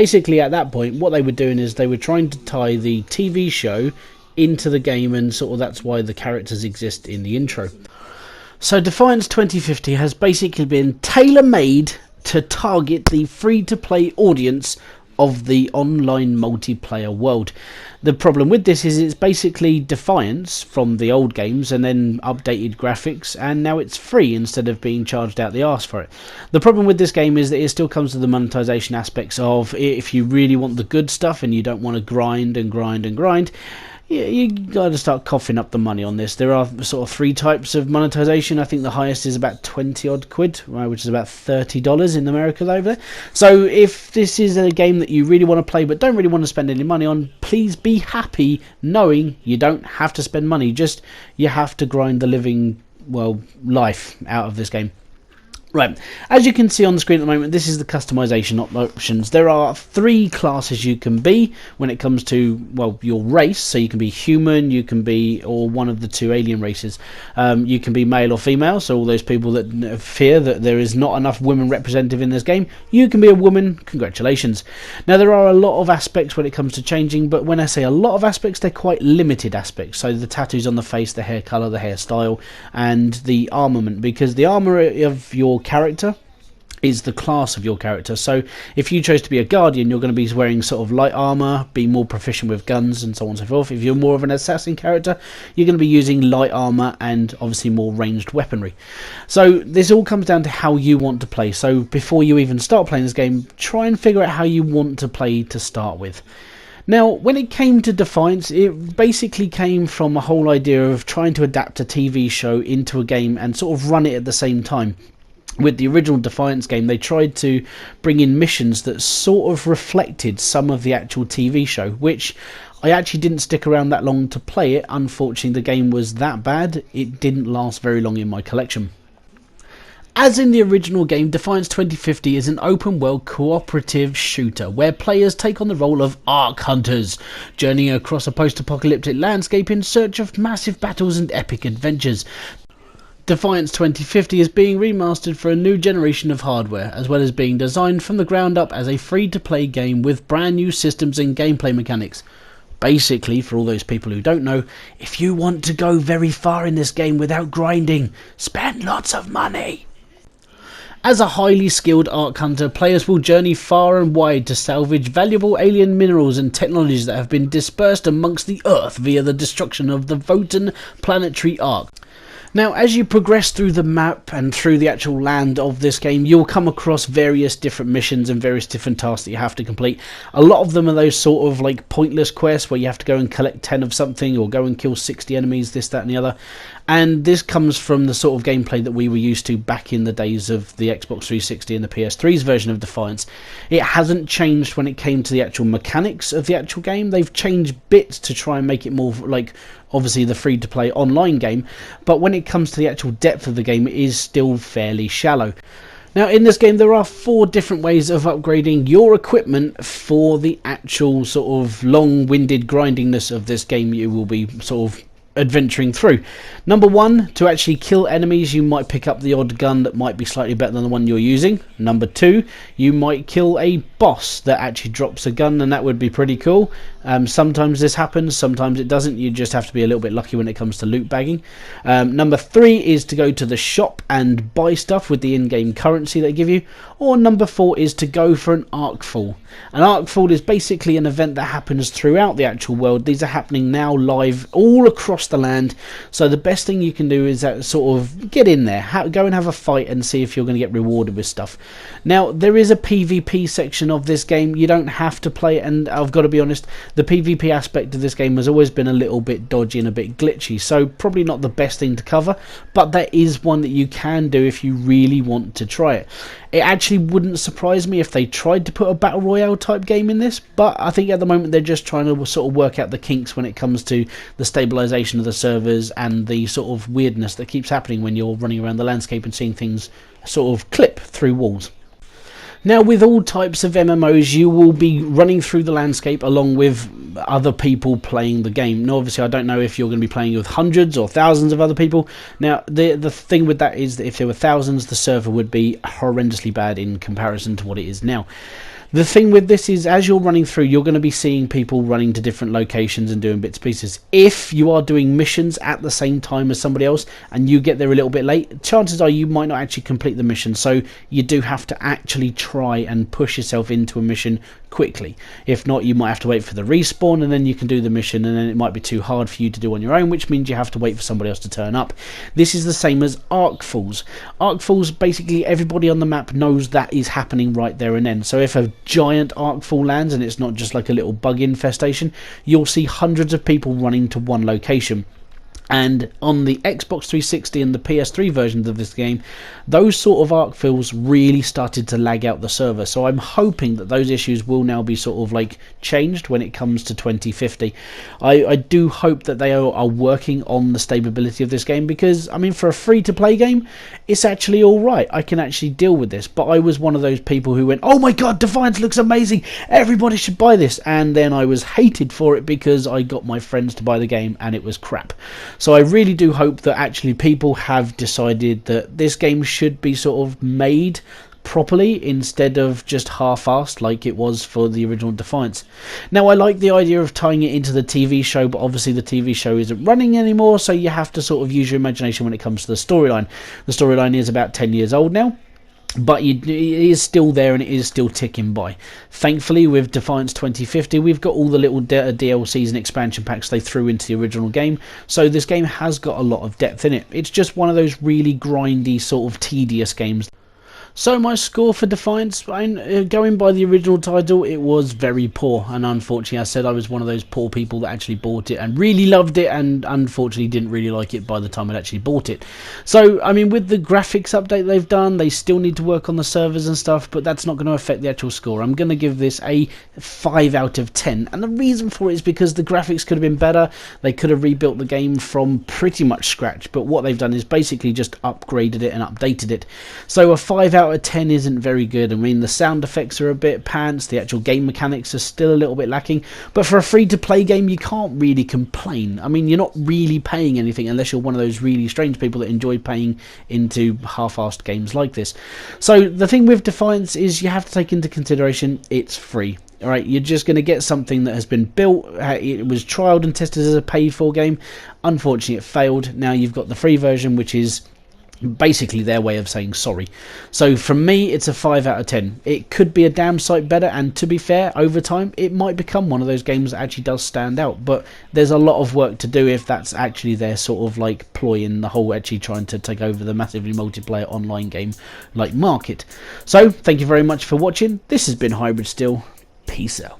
Basically, at that point, what they were doing is they were trying to tie the TV show into the game, and sort of that's why the characters exist in the intro. So Defiance 2050 has basically been tailor-made to target the free-to-play audience of the online multiplayer world. The problem with this is it's basically Defiance from the old games and then updated graphics, and now it's free instead of being charged out the arse for it. The problem with this game is that it still comes with the monetization aspects of, if you really want the good stuff and you don't want to grind and grind and grind, you got to start coughing up the money on this. There are sort of 3 types of monetization. I think the highest is about 20 odd quid, which is about $30 in America over there. So if this is a game that you really want to play but don't really want to spend any money on, please be happy knowing you don't have to spend money. Just you have to grind the living, well, life out of this game. Right, as you can see on the screen at the moment, this is the customization options. There are 3 classes you can be when it comes to, well, your race. So you can be human, you can be, or one of the 2 alien races. You can be male or female, so all those people that fear that there is not enough women representative in this game, you can be a woman. Congratulations. Now, there are a lot of aspects when it comes to changing, but when I say a lot of aspects, they're quite limited aspects. So the tattoos on the face, the hair colour, the hairstyle, and the armament, because the armour of your character is the class of your character. So if you chose to be a guardian, you're going to be wearing sort of light armor, be more proficient with guns and so on and so forth. If you're more of an assassin character, you're going to be using light armor and obviously more ranged weaponry. So this all comes down to how you want to play. So before you even start playing this game, try and figure out how you want to play to start with. Now, when it came to Defiance, it basically came from a whole idea of trying to adapt a TV show into a game and sort of run it at the same time. With the original Defiance game, they tried to bring in missions that sort of reflected some of the actual TV show, which I actually didn't stick around that long to play it. Unfortunately, the game was that bad, it didn't last very long in my collection. As in the original game, Defiance 2050 is an open-world cooperative shooter where players take on the role of Ark Hunters, journeying across a post-apocalyptic landscape in search of massive battles and epic adventures. Defiance 2050 is being remastered for a new generation of hardware, as well as being designed from the ground up as a free-to-play game with brand new systems and gameplay mechanics. Basically, for all those people who don't know, if you want to go very far in this game without grinding, spend lots of money. As a highly skilled Ark Hunter, players will journey far and wide to salvage valuable alien minerals and technologies that have been dispersed amongst the Earth via the destruction of the Votan planetary ark. Now, as you progress through the map and through the actual land of this game, you'll come across various different missions and various different tasks that you have to complete. A lot of them are those sort of like pointless quests where you have to go and collect 10 of something or go and kill 60 enemies, this, that and the other. And this comes from the sort of gameplay that we were used to back in the days of the Xbox 360 and the PS3's version of Defiance. It hasn't changed when it came to the actual mechanics of the actual game. They've changed bits to try and make it more like, obviously, the free-to-play online game, but when it comes to the actual depth of the game, it is still fairly shallow. Now, in this game, there are 4 different ways of upgrading your equipment for the actual sort of long-winded grindingness of this game you will be sort of adventuring through. Number 1, to actually kill enemies, you might pick up the odd gun that might be slightly better than the one you're using. Number 2, you might kill a boss that actually drops a gun, and that would be pretty cool. Sometimes this happens, sometimes it doesn't. You just have to be a little bit lucky when it comes to loot bagging. Number 3 is to go to the shop and buy stuff with the in-game currency they give you. Or number 4 is to go for an Arkfall. An Arkfall is basically an event that happens throughout the actual world. These are happening now live all across the land. So the best thing you can do is that sort of get in there, go and have a fight and see if you're going to get rewarded with stuff. Now, there is a PvP section of this game. You don't have to play it, and I've got to be honest, the PvP aspect of this game has always been a little bit dodgy and a bit glitchy, so probably not the best thing to cover, but there is one that you can do if you really want to try it. It actually wouldn't surprise me if they tried to put a Battle Royale type game in this, but I think at the moment they're just trying to sort of work out the kinks when it comes to the stabilisation of the servers and the sort of weirdness that keeps happening when you're running around the landscape and seeing things sort of clip through walls. Now, with all types of MMOs, you will be running through the landscape along with other people playing the game. Now, obviously, I don't know if you're going to be playing with hundreds or thousands of other people. Now, the thing with that is that if there were thousands, the server would be horrendously bad in comparison to what it is now. The thing with this is, as you're running through, you're going to be seeing people running to different locations and doing bits and pieces. If you are doing missions at the same time as somebody else and you get there a little bit late, chances are you might not actually complete the mission. So you do have to actually try and push yourself into a mission quickly. If not, you might have to wait for the respawn and then you can do the mission, and then it might be too hard for you to do on your own, which means you have to wait for somebody else to turn up. This is the same as Arc Falls. Arc Falls, basically everybody on the map knows that is happening right there and then. So if a giant arc fall lands and it's not just like a little bug infestation, you'll see hundreds of people running to one location. And on the Xbox 360 and the PS3 versions of this game, those sort of arc fills really started to lag out the server. So I'm hoping that those issues will now be sort of like changed when it comes to 2050. I do hope that they are working on the stability of this game, because, I mean, for a free-to-play game, it's actually alright. I can actually deal with this. But I was one of those people who went, oh my god, Defiance looks amazing, everybody should buy this. And then I was hated for it because I got my friends to buy the game and it was crap. So I really do hope that actually people have decided that this game should be sort of made properly instead of just half-assed like it was for the original Defiance. Now, I like the idea of tying it into the TV show, but obviously the TV show isn't running anymore, so you have to sort of use your imagination when it comes to the storyline. The storyline is about 10 years old now, but it is still there and it is still ticking by. Thankfully, with Defiance 2050, we've got all the little DLCs and expansion packs they threw into the original game, so this game has got a lot of depth in it. It's just one of those really grindy, sort of tedious games. So my score for Defiance, going by the original title, it was very poor, and unfortunately I said I was one of those poor people that actually bought it and really loved it, and unfortunately didn't really like it by the time I'd actually bought it. So, I mean, with the graphics update they've done, they still need to work on the servers and stuff, but that's not going to affect the actual score. I'm going to give this a 5 out of 10, and the reason for it is because the graphics could have been better. They could have rebuilt the game from pretty much scratch, but what they've done is basically just upgraded it and updated it. So a 5 out of 10 isn't very good. I mean, the sound effects are a bit pants, the actual game mechanics are still a little bit lacking, but for a free-to-play game you can't really complain. I mean, you're not really paying anything unless you're one of those really strange people that enjoy paying into half-assed games like this. So the thing with Defiance is you have to take into consideration it's free. Alright, you're just going to get something that has been built, it was trialed and tested as a paid-for game. Unfortunately it failed. Now you've got the free version, which is basically their way of saying sorry. So from me, it's a 5 out of 10. It could be a damn sight better, and to be fair, over time it might become one of those games that actually does stand out, but there's a lot of work to do if that's actually their sort of like ploy in the whole actually trying to take over the massively multiplayer online game like market. So thank you very much for watching. This has been Hybridsteel. Peace out.